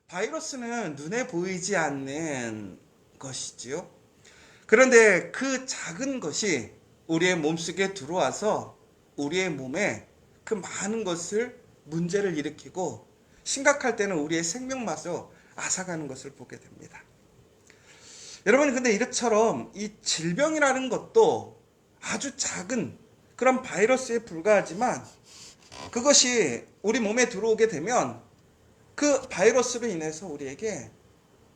바이러스는 눈에 보이지 않는 것이지요. 그런데 그 작은 것이 우리의 몸속에 들어와서 우리의 몸에 그 많은 것을 문제를 일으키고 심각할 때는 우리의 생명마저 앗아가는 것을 보게 됩니다. 여러분, 근데 이처럼 이 질병이라는 것도 아주 작은 그런 바이러스에 불과하지만 그것이 우리 몸에 들어오게 되면 그 바이러스로 인해서 우리에게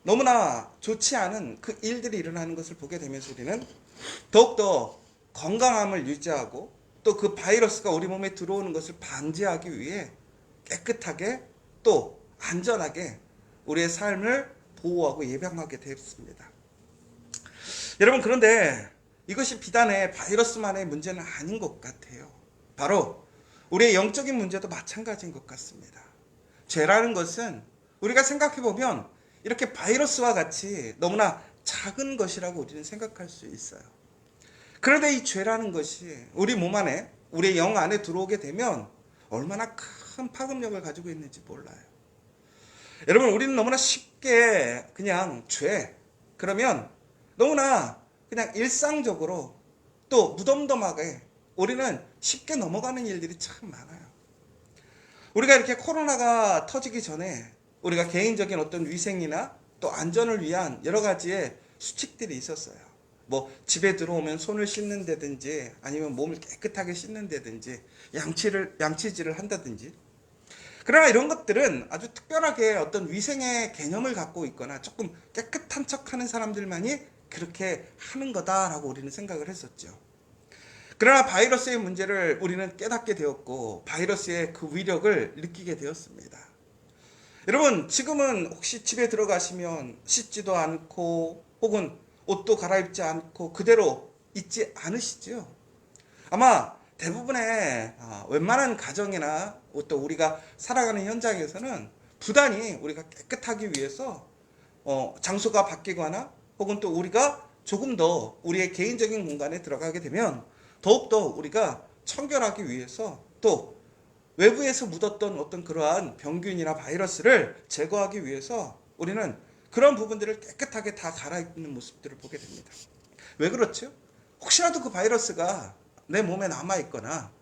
너무나 좋지 않은 그 일들이 일어나는 것을 보게 되면서 우리는 더욱더 건강함을 유지하고 또 그 바이러스가 우리 몸에 들어오는 것을 방지하기 위해 깨끗하게 또 안전하게 우리의 삶을 보호하고 예방하게 되었습니다. 여러분, 그런데 이것이 비단의 바이러스만의 문제는 아닌 것 같아요. 바로 우리의 영적인 문제도 마찬가지인 것 같습니다. 죄라는 것은 우리가 생각해보면 이렇게 바이러스와 같이 너무나 작은 것이라고 우리는 생각할 수 있어요. 그런데 이 죄라는 것이 우리 몸 안에, 우리의 영 안에 들어오게 되면 얼마나 큰 파급력을 가지고 있는지 몰라요. 여러분, 우리는 너무나 쉽게 그냥 죄, 그러면 너무나 그냥 일상적으로 또 무덤덤하게 우리는 쉽게 넘어가는 일들이 참 많아요. 우리가 이렇게 코로나가 터지기 전에 우리가 개인적인 어떤 위생이나 또 안전을 위한 여러 가지의 수칙들이 있었어요. 뭐 집에 들어오면 손을 씻는다든지 아니면 몸을 깨끗하게 씻는다든지 양치질을 한다든지. 그러나 이런 것들은 아주 특별하게 어떤 위생의 개념을 갖고 있거나 조금 깨끗한 척하는 사람들만이 그렇게 하는 거다라고 우리는 생각을 했었죠. 그러나 바이러스의 문제를 우리는 깨닫게 되었고 바이러스의 그 위력을 느끼게 되었습니다. 여러분, 지금은 혹시 집에 들어가시면 씻지도 않고 혹은 옷도 갈아입지 않고 그대로 있지 않으시죠? 아마 대부분의 웬만한 가정이나 또 우리가 살아가는 현장에서는 부단히 우리가 깨끗하기 위해서 장소가 바뀌거나 혹은 또 우리가 조금 더 우리의 개인적인 공간에 들어가게 되면 더욱더 우리가 청결하기 위해서 또 외부에서 묻었던 어떤 그러한 병균이나 바이러스를 제거하기 위해서 우리는 그런 부분들을 깨끗하게 다 갈아입는 모습들을 보게 됩니다. 왜 그렇죠? 혹시라도 그 바이러스가 내 몸에 남아있거나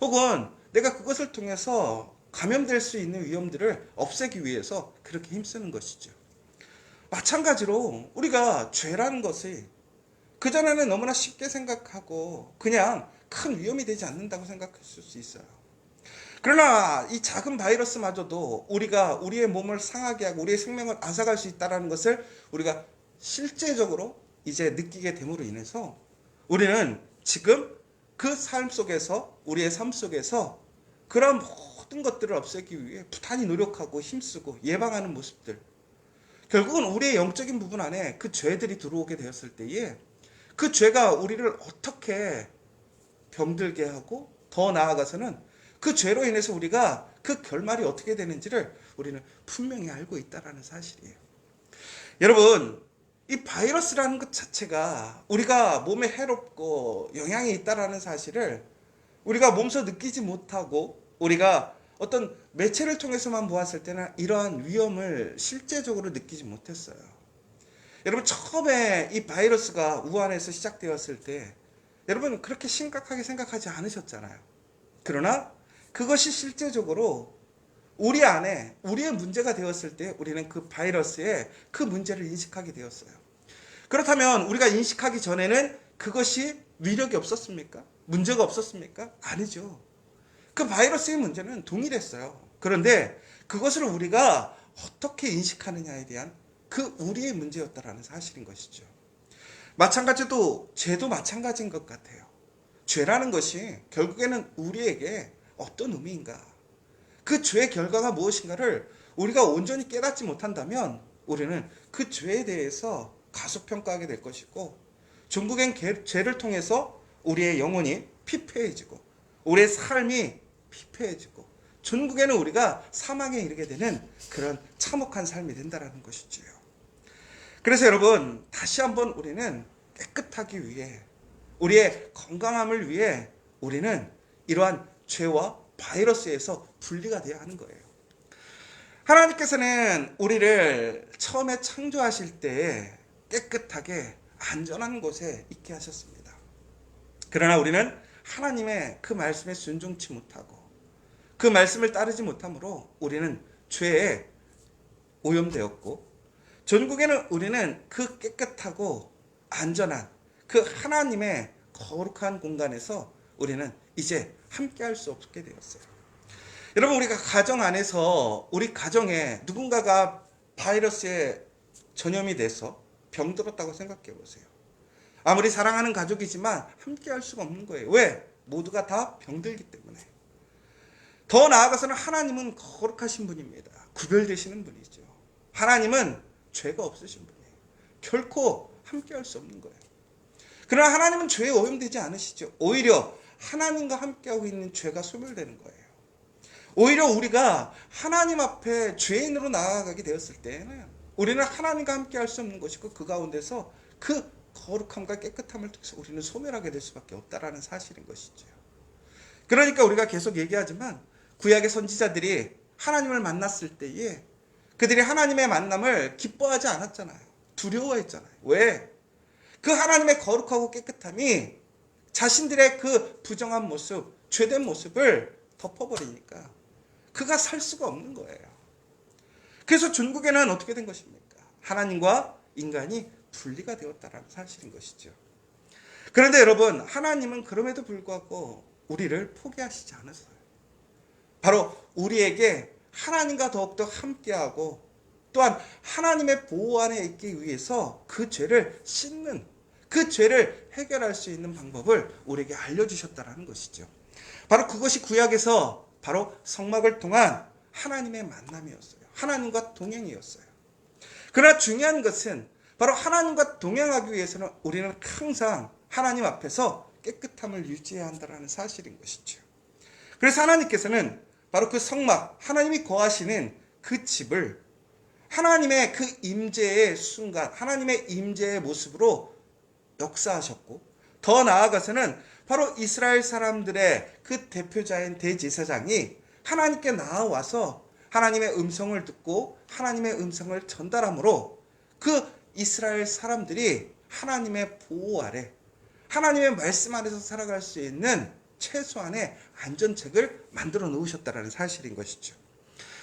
혹은 내가 그것을 통해서 감염될 수 있는 위험들을 없애기 위해서 그렇게 힘쓰는 것이죠. 마찬가지로 우리가 죄라는 것이 그전에는 너무나 쉽게 생각하고 그냥 큰 위험이 되지 않는다고 생각했을 수 있어요. 그러나 이 작은 바이러스마저도 우리가 우리의 몸을 상하게 하고 우리의 생명을 앗아갈 수 있다는 것을 우리가 실제적으로 이제 느끼게 됨으로 인해서 우리는 지금 그 삶 속에서 우리의 삶 속에서 그런 모든 것들을 없애기 위해 부단히 노력하고 힘쓰고 예방하는 모습들, 결국은 우리의 영적인 부분 안에 그 죄들이 들어오게 되었을 때에 그 죄가 우리를 어떻게 병들게 하고 더 나아가서는 그 죄로 인해서 우리가 그 결말이 어떻게 되는지를 우리는 분명히 알고 있다는 사실이에요. 여러분, 이 바이러스라는 것 자체가 우리가 몸에 해롭고 영향이 있다는 사실을 우리가 몸소 느끼지 못하고 우리가 어떤 매체를 통해서만 보았을 때는 이러한 위험을 실제적으로 느끼지 못했어요. 여러분, 처음에 이 바이러스가 우한에서 시작되었을 때 여러분 그렇게 심각하게 생각하지 않으셨잖아요. 그러나 그것이 실제적으로 우리 안에 우리의 문제가 되었을 때 우리는 그 바이러스의 그 문제를 인식하게 되었어요. 그렇다면 우리가 인식하기 전에는 그것이 위력이 없었습니까? 문제가 없었습니까? 아니죠. 그 바이러스의 문제는 동일했어요. 그런데 그것을 우리가 어떻게 인식하느냐에 대한 그 우리의 문제였다라는 사실인 것이죠. 마찬가지로 죄도 마찬가지인 것 같아요. 죄라는 것이 결국에는 우리에게 어떤 의미인가, 그 죄의 결과가 무엇인가를 우리가 온전히 깨닫지 못한다면 우리는 그 죄에 대해서 가소평가하게 될 것이고 종국엔 죄를 통해서 우리의 영혼이 피폐해지고 우리의 삶이 피폐해지고 종국에는 우리가 사망에 이르게 되는 그런 참혹한 삶이 된다는 것이지요. 그래서 여러분, 다시 한번 우리는 깨끗하기 위해 우리의 건강함을 위해 우리는 이러한 죄와 바이러스에서 분리가 되어야 하는 거예요. 하나님께서는 우리를 처음에 창조하실 때 깨끗하게 안전한 곳에 있게 하셨습니다. 그러나 우리는 하나님의 그 말씀에 순종치 못하고 그 말씀을 따르지 못함으로 우리는 죄에 오염되었고, 전국에는 우리는 그 깨끗하고 안전한 그 하나님의 거룩한 공간에서 우리는 이제 함께 할 수 없게 되었어요. 여러분, 우리가 가정 안에서 우리 가정에 누군가가 바이러스에 전염이 돼서 병들었다고 생각해 보세요. 아무리 사랑하는 가족이지만 함께 할 수가 없는 거예요. 왜? 모두가 다 병들기 때문에. 더 나아가서는 하나님은 거룩하신 분입니다. 구별되시는 분이죠. 하나님은 죄가 없으신 분이에요. 결코 함께 할 수 없는 거예요. 그러나 하나님은 죄에 오염되지 않으시죠. 오히려 하나님과 함께하고 있는 죄가 소멸되는 거예요. 오히려 우리가 하나님 앞에 죄인으로 나아가게 되었을 때에는 우리는 하나님과 함께 할 수 없는 것이고, 그 가운데서 그 거룩함과 깨끗함을 통해서 우리는 소멸하게 될 수밖에 없다라는 사실인 것이죠. 그러니까 우리가 계속 얘기하지만 구약의 선지자들이 하나님을 만났을 때에 그들이 하나님의 만남을 기뻐하지 않았잖아요. 두려워했잖아요. 왜? 그 하나님의 거룩하고 깨끗함이 자신들의 그 부정한 모습, 죄된 모습을 덮어버리니까 그가 살 수가 없는 거예요. 그래서 전국에는 어떻게 된 것입니까? 하나님과 인간이 분리가 되었다는 사실인 것이죠. 그런데 여러분, 하나님은 그럼에도 불구하고 우리를 포기하시지 않았어요. 바로 우리에게 하나님과 더욱더 함께하고 또한 하나님의 보호 안에 있기 위해서 그 죄를 씻는, 그 죄를 해결할 수 있는 방법을 우리에게 알려주셨다는 것이죠. 바로 그것이 구약에서 바로 성막을 통한 하나님의 만남이었어요. 하나님과 동행이었어요. 그러나 중요한 것은 바로 하나님과 동행하기 위해서는 우리는 항상 하나님 앞에서 깨끗함을 유지해야 한다는 사실인 것이죠. 그래서 하나님께서는 바로 그 성막, 하나님이 거하시는 그 집을 하나님의 그 임재의 순간, 하나님의 임재의 모습으로 역사하셨고, 더 나아가서는 바로 이스라엘 사람들의 그 대표자인 대제사장이 하나님께 나아와서 하나님의 음성을 듣고 하나님의 음성을 전달함으로 그 이스라엘 사람들이 하나님의 보호 아래, 하나님의 말씀 안에서 살아갈 수 있는 최소한의 안전책을 만들어 놓으셨다는 사실인 것이죠.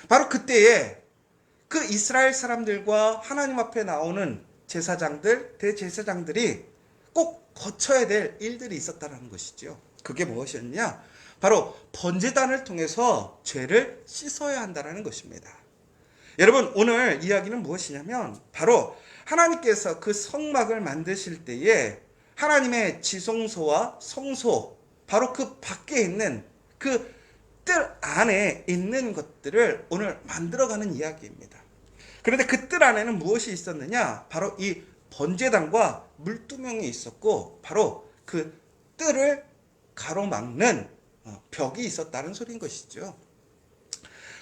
바로 그때에 그 이스라엘 사람들과 하나님 앞에 나오는 제사장들, 대제사장들이 꼭 거쳐야 될 일들이 있었다는 것이죠. 그게 무엇이었냐? 바로 번제단을 통해서 죄를 씻어야 한다는 것입니다. 여러분, 오늘 이야기는 무엇이냐면 바로 하나님께서 그 성막을 만드실 때에 하나님의 지성소와 성소, 바로 그 밖에 있는 그 뜰 안에 있는 것들을 오늘 만들어가는 이야기입니다. 그런데 그 뜰 안에는 무엇이 있었느냐? 바로 이 번제단과 물두멍이 있었고, 바로 그 뜰을 가로막는 벽이 있었다는 소리인 것이죠.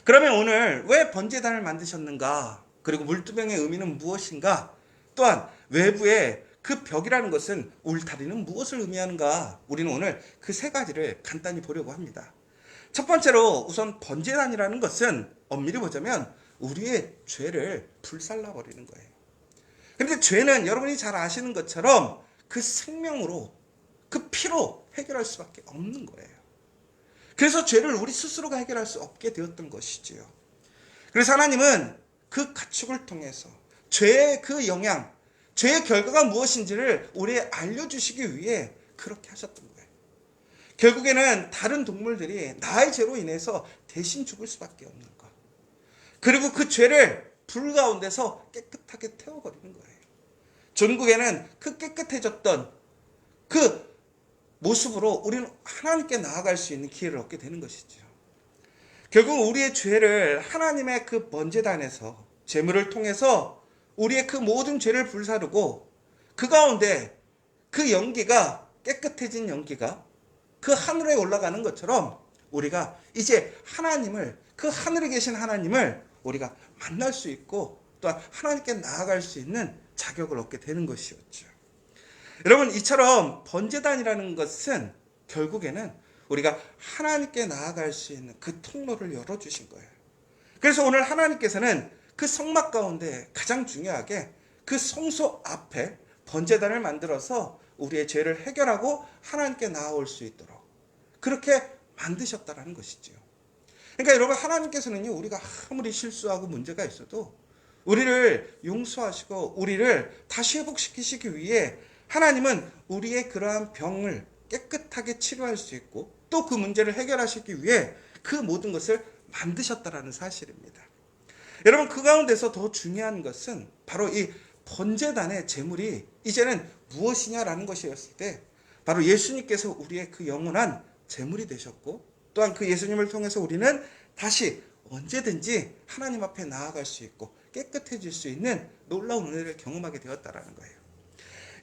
그러면 오늘 왜 번제단을 만드셨는가? 그리고 물두멍의 의미는 무엇인가? 또한 외부에 그 벽이라는 것은 울타리는 무엇을 의미하는가? 우리는 오늘 그 세 가지를 간단히 보려고 합니다. 첫 번째로 우선 번제단이라는 것은 엄밀히 보자면 우리의 죄를 불살라 버리는 거예요. 그런데 죄는 여러분이 잘 아시는 것처럼 그 생명으로, 그 피로 해결할 수밖에 없는 거예요. 그래서 죄를 우리 스스로가 해결할 수 없게 되었던 것이지요. 그래서 하나님은 그 가축을 통해서 죄의 그 영향, 죄의 결과가 무엇인지를 우리에 알려주시기 위해 그렇게 하셨던 거예요. 결국에는 다른 동물들이 나의 죄로 인해서 대신 죽을 수밖에 없는 것. 그리고 그 죄를 불 가운데서 깨끗하게 태워버리는 거예요. 전국에는 그 깨끗해졌던 그 모습으로 우리는 하나님께 나아갈 수 있는 기회를 얻게 되는 것이죠. 결국 우리의 죄를 하나님의 그 번제단에서 제물을 통해서 우리의 그 모든 죄를 불사르고 그 가운데 그 연기가, 깨끗해진 연기가 그 하늘에 올라가는 것처럼 우리가 이제 하나님을, 그 하늘에 계신 하나님을 우리가 만날 수 있고 또한 하나님께 나아갈 수 있는 자격을 얻게 되는 것이었죠. 여러분, 이처럼 번제단이라는 것은 결국에는 우리가 하나님께 나아갈 수 있는 그 통로를 열어주신 거예요. 그래서 오늘 하나님께서는 그 성막 가운데 가장 중요하게 그 성소 앞에 번제단을 만들어서 우리의 죄를 해결하고 하나님께 나아올 수 있도록 그렇게 만드셨다라는 것이지요. 그러니까 여러분, 하나님께서는요, 우리가 아무리 실수하고 문제가 있어도 우리를 용서하시고 우리를 다시 회복시키시기 위해 하나님은 우리의 그러한 병을 깨끗하게 치료할 수 있고 또 그 문제를 해결하시기 위해 그 모든 것을 만드셨다라는 사실입니다. 여러분, 그 가운데서 더 중요한 것은 바로 이 번제단의 제물이 이제는 무엇이냐라는 것이었을 때 바로 예수님께서 우리의 그 영원한 제물이 되셨고 또한 그 예수님을 통해서 우리는 다시 언제든지 하나님 앞에 나아갈 수 있고 깨끗해질 수 있는 놀라운 은혜를 경험하게 되었다라는 거예요.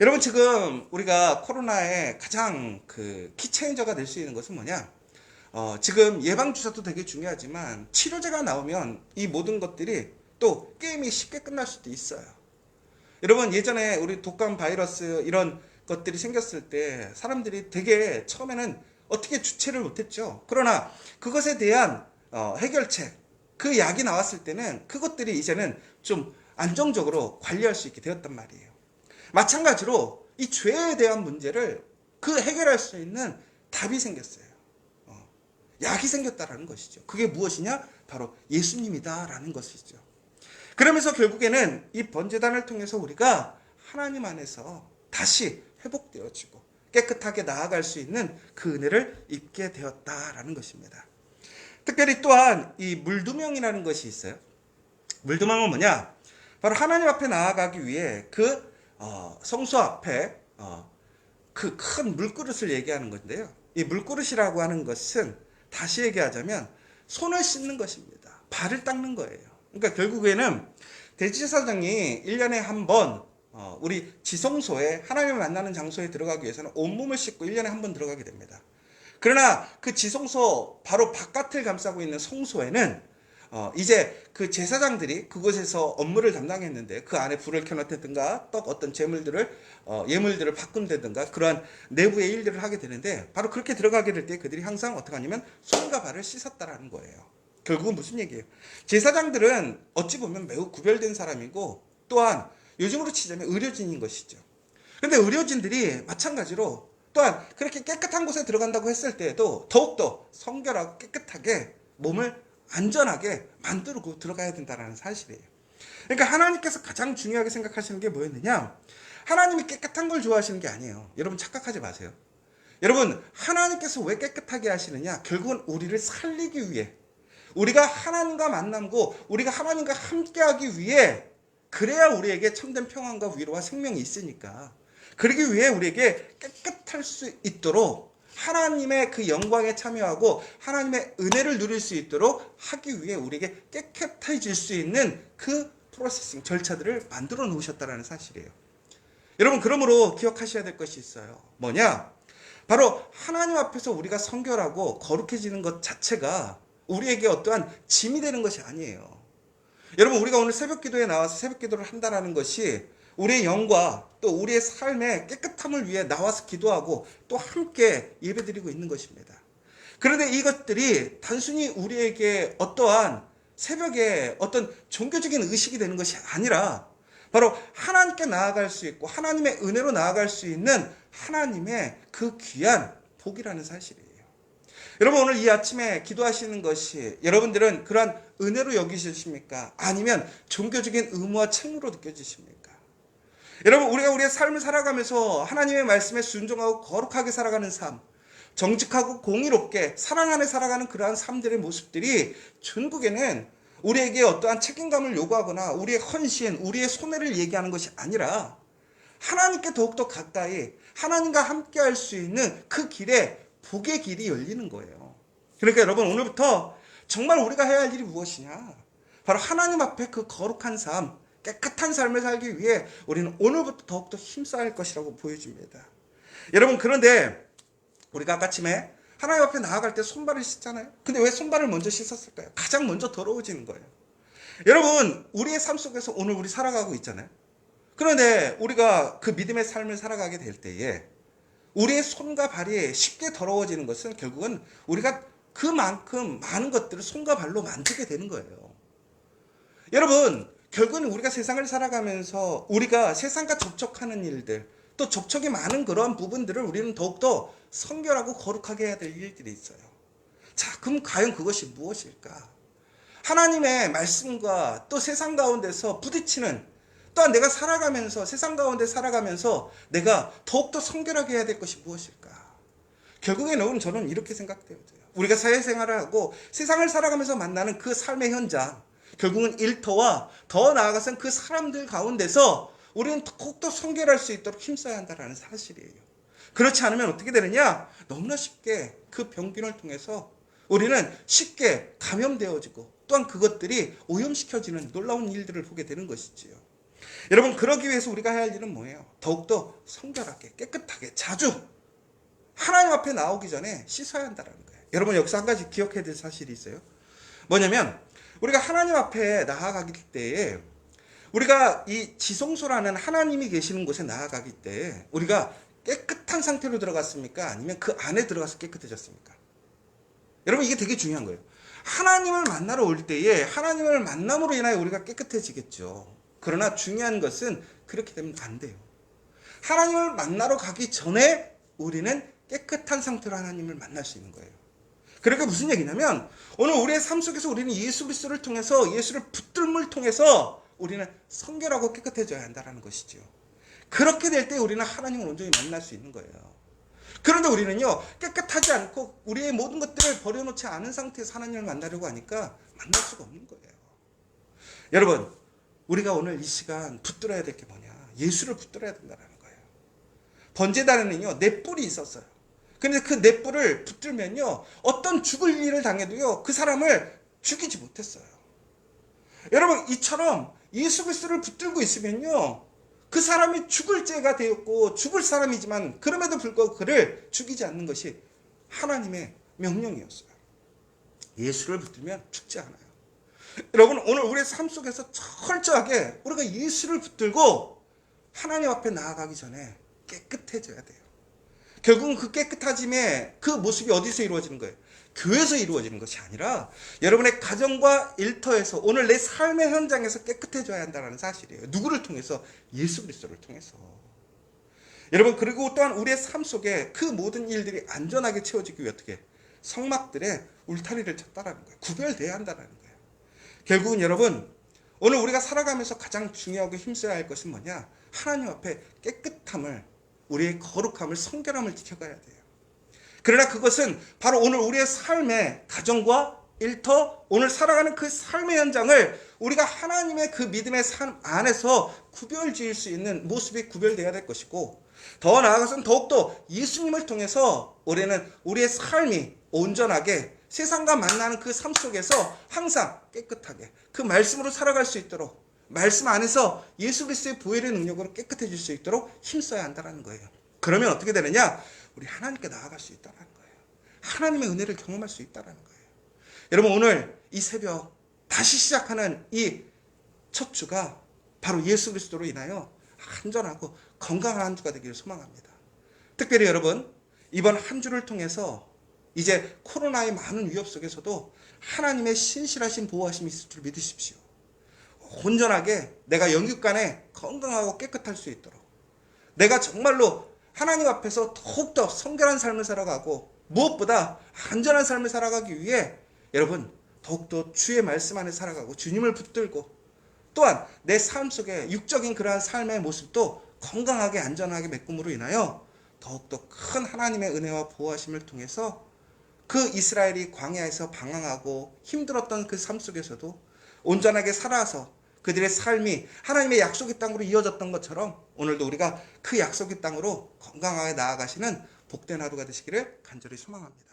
여러분, 지금 우리가 코로나의 가장 그 키체인저가 될 수 있는 것은 뭐냐? 지금 예방주사도 되게 중요하지만 치료제가 나오면 이 모든 것들이 또 게임이 쉽게 끝날 수도 있어요. 여러분, 예전에 우리 독감 바이러스 이런 것들이 생겼을 때 사람들이 되게 처음에는 어떻게 주체를 못했죠. 그러나 그것에 대한 해결책, 그 약이 나왔을 때는 그것들이 이제는 좀 안정적으로 관리할 수 있게 되었단 말이에요. 마찬가지로 이 죄에 대한 문제를 그 해결할 수 있는 답이 생겼어요. 약이 생겼다라는 것이죠. 그게 무엇이냐? 바로 예수님이다라는 것이죠. 그러면서 결국에는 이 번제단을 통해서 우리가 하나님 안에서 다시 회복되어지고 깨끗하게 나아갈 수 있는 그 은혜를 입게 되었다라는 것입니다. 특별히 또한 이 물두멍이라는 것이 있어요. 물두멍은 뭐냐? 바로 하나님 앞에 나아가기 위해 그 성소 앞에 그 큰 물그릇을 얘기하는 건데요. 이 물그릇이라고 하는 것은 다시 얘기하자면 손을 씻는 것입니다. 발을 닦는 거예요. 그러니까 결국에는 대제사장이 1년에 한 번 우리 지성소에 하나님을 만나는 장소에 들어가기 위해서는 온몸을 씻고 1년에 한 번 들어가게 됩니다. 그러나 그 지성소 바로 바깥을 감싸고 있는 성소에는 이제 그 제사장들이 그곳에서 업무를 담당했는데 그 안에 불을 켜놓다든가 또 어떤 예물들을 바꾼다든가 그러한 내부의 일들을 하게 되는데 바로 그렇게 들어가게 될 때 그들이 항상 어떻게 하냐면 손과 발을 씻었다라는 거예요. 결국은 무슨 얘기예요? 제사장들은 어찌 보면 매우 구별된 사람이고 또한 요즘으로 치자면 의료진인 것이죠. 그런데 의료진들이 마찬가지로 또한 그렇게 깨끗한 곳에 들어간다고 했을 때에도 더욱더 성결하고 깨끗하게 몸을 안전하게 만들고 들어가야 된다는 사실이에요. 그러니까 하나님께서 가장 중요하게 생각하시는 게 뭐였느냐? 하나님이 깨끗한 걸 좋아하시는 게 아니에요. 여러분 착각하지 마세요. 여러분, 하나님께서 왜 깨끗하게 하시느냐? 결국은 우리를 살리기 위해, 우리가 하나님과 만남고 우리가 하나님과 함께하기 위해, 그래야 우리에게 참된 평안과 위로와 생명이 있으니까 그러기 위해 우리에게 깨끗할 수 있도록 하나님의 그 영광에 참여하고 하나님의 은혜를 누릴 수 있도록 하기 위해 우리에게 깨끗해질 수 있는 그 프로세싱 절차들을 만들어 놓으셨다는 사실이에요. 여러분, 그러므로 기억하셔야 될 것이 있어요. 뭐냐? 바로 하나님 앞에서 우리가 성결하고 거룩해지는 것 자체가 우리에게 어떠한 짐이 되는 것이 아니에요. 여러분, 우리가 오늘 새벽 기도에 나와서 새벽 기도를 한다는 것이 우리의 영과 또 우리의 삶의 깨끗함을 위해 나와서 기도하고 또 함께 예배드리고 있는 것입니다. 그런데 이것들이 단순히 우리에게 어떠한 새벽에 어떤 종교적인 의식이 되는 것이 아니라 바로 하나님께 나아갈 수 있고 하나님의 은혜로 나아갈 수 있는 하나님의 그 귀한 복이라는 사실이에요. 여러분, 오늘 이 아침에 기도하시는 것이 여러분들은 그러한 은혜로 여기십니까? 아니면 종교적인 의무와 책무로 느껴지십니까? 여러분, 우리가 우리의 삶을 살아가면서 하나님의 말씀에 순종하고 거룩하게 살아가는 삶, 정직하고 공의롭게 사랑 안에 살아가는 그러한 삶들의 모습들이 전국에는 우리에게 어떠한 책임감을 요구하거나 우리의 헌신, 우리의 손해를 얘기하는 것이 아니라 하나님께 더욱더 가까이 하나님과 함께 할 수 있는 그 길에 복의 길이 열리는 거예요. 그러니까 여러분, 오늘부터 정말 우리가 해야 할 일이 무엇이냐? 바로 하나님 앞에 그 거룩한 삶, 깨끗한 삶을 살기 위해 우리는 오늘부터 더욱더 힘써야 할 것이라고 보여줍니다. 여러분, 그런데 우리가 아까쯤에 하나님 앞에 나아갈 때 손발을 씻잖아요. 근데 왜 손발을 먼저 씻었을까요? 가장 먼저 더러워지는 거예요. 여러분, 우리의 삶 속에서 오늘 우리 살아가고 있잖아요. 그런데 우리가 그 믿음의 삶을 살아가게 될 때에 우리의 손과 발이 쉽게 더러워지는 것은 결국은 우리가 그만큼 많은 것들을 손과 발로 만지게 되는 거예요. 여러분, 결국은 우리가 세상을 살아가면서 우리가 세상과 접촉하는 일들, 또 접촉이 많은 그러한 부분들을 우리는 더욱더 성결하고 거룩하게 해야 될 일들이 있어요. 자, 그럼 과연 그것이 무엇일까? 하나님의 말씀과 또 세상 가운데서 부딪히는, 또한 내가 살아가면서, 세상 가운데 살아가면서 내가 더욱더 성결하게 해야 될 것이 무엇일까? 결국에는 저는 이렇게 생각되어져요. 우리가 사회생활을 하고 세상을 살아가면서 만나는 그 삶의 현장, 결국은 일터와 더 나아가서는 그 사람들 가운데서 우리는 더욱더 성결할 수 있도록 힘써야 한다는 사실이에요. 그렇지 않으면 어떻게 되느냐? 너무나 쉽게 그 병균을 통해서 우리는 쉽게 감염되어지고 또한 그것들이 오염시켜지는 놀라운 일들을 보게 되는 것이지요. 여러분, 그러기 위해서 우리가 해야 할 일은 뭐예요? 더욱더 성결하게, 깨끗하게, 자주 하나님 앞에 나오기 전에 씻어야 한다는 거예요. 여러분, 여기서 한 가지 기억해야 될 사실이 있어요. 뭐냐면 우리가 하나님 앞에 나아가기 때에, 우리가 이 지성소라는 하나님이 계시는 곳에 나아가기 때에 우리가 깨끗한 상태로 들어갔습니까? 아니면 그 안에 들어가서 깨끗해졌습니까? 여러분, 이게 되게 중요한 거예요. 하나님을 만나러 올 때에 하나님을 만남으로 인하여 우리가 깨끗해지겠죠. 그러나 중요한 것은 그렇게 되면 안 돼요. 하나님을 만나러 가기 전에 우리는 깨끗한 상태로 하나님을 만날 수 있는 거예요. 그러니까 무슨 얘기냐면 오늘 우리의 삶 속에서 우리는 예수 그리스도를 통해서, 예수를 붙들음을 통해서 우리는 성결하고 깨끗해져야 한다는 것이죠. 그렇게 될 때 우리는 하나님을 온전히 만날 수 있는 거예요. 그런데 우리는요, 깨끗하지 않고 우리의 모든 것들을 버려놓지 않은 상태에서 하나님을 만나려고 하니까 만날 수가 없는 거예요. 여러분, 우리가 오늘 이 시간 붙들어야 될 게 뭐냐? 예수를 붙들어야 된다는 거예요. 번제단에는요, 넷불이 있었어요. 근데 그 넷불을 붙들면요, 어떤 죽을 일을 당해도요, 그 사람을 죽이지 못했어요. 여러분, 이처럼 예수 그리스도를 붙들고 있으면요, 그 사람이 죽을 죄가 되었고 죽을 사람이지만 그럼에도 불구하고 그를 죽이지 않는 것이 하나님의 명령이었어요. 예수를 붙들면 죽지 않아요. 여러분, 오늘 우리의 삶 속에서 철저하게 우리가 예수를 붙들고 하나님 앞에 나아가기 전에 깨끗해져야 돼요. 결국은 그 깨끗해짐의 그 모습이 어디서 이루어지는 거예요? 교회에서 이루어지는 것이 아니라 여러분의 가정과 일터에서, 오늘 내 삶의 현장에서 깨끗해져야 한다는 사실이에요. 누구를 통해서? 예수 그리스도를 통해서. 여러분, 그리고 또한 우리의 삶 속에 그 모든 일들이 안전하게 채워지기 위해 어떻게? 성막들의 울타리를 쳤다라는 거예요. 구별돼야 한다는 거예요. 결국은 여러분, 오늘 우리가 살아가면서 가장 중요하고 힘써야 할 것은 뭐냐? 하나님 앞에 깨끗함을, 우리의 거룩함을, 성결함을 지켜가야 돼요. 그러나 그것은 바로 오늘 우리의 삶의 가정과 일터, 오늘 살아가는 그 삶의 현장을 우리가 하나님의 그 믿음의 삶 안에서 구별 지을 수 있는 모습이 구별되어야 될 것이고, 더 나아가서는 더욱더 예수님을 통해서 우리는 우리의 삶이 온전하게 세상과 만나는 그 삶 속에서 항상 깨끗하게 그 말씀으로 살아갈 수 있도록, 말씀 안에서 예수 그리스도의 보혈의 능력으로 깨끗해질 수 있도록 힘써야 한다는 거예요. 그러면 어떻게 되느냐? 우리 하나님께 나아갈 수 있다는 거예요. 하나님의 은혜를 경험할 수 있다는 거예요. 여러분, 오늘 이 새벽 다시 시작하는 이 첫 주가 바로 예수 그리스도로 인하여 안전하고 건강한 한 주가 되기를 소망합니다. 특별히 여러분, 이번 한 주를 통해서 이제 코로나의 많은 위협 속에서도 하나님의 신실하신 보호하심이 있을 줄 믿으십시오. 온전하게 내가 영육간에 건강하고 깨끗할 수 있도록, 내가 정말로 하나님 앞에서 더욱더 성결한 삶을 살아가고 무엇보다 안전한 삶을 살아가기 위해 여러분, 더욱더 주의 말씀 안에 살아가고 주님을 붙들고, 또한 내 삶 속에 육적인 그러한 삶의 모습도 건강하게 안전하게 메꿈으로 인하여 더욱더 큰 하나님의 은혜와 보호하심을 통해서 그 이스라엘이 광야에서 방황하고 힘들었던 그 삶 속에서도 온전하게 살아서 그들의 삶이 하나님의 약속의 땅으로 이어졌던 것처럼 오늘도 우리가 그 약속의 땅으로 건강하게 나아가시는 복된 하루가 되시기를 간절히 소망합니다.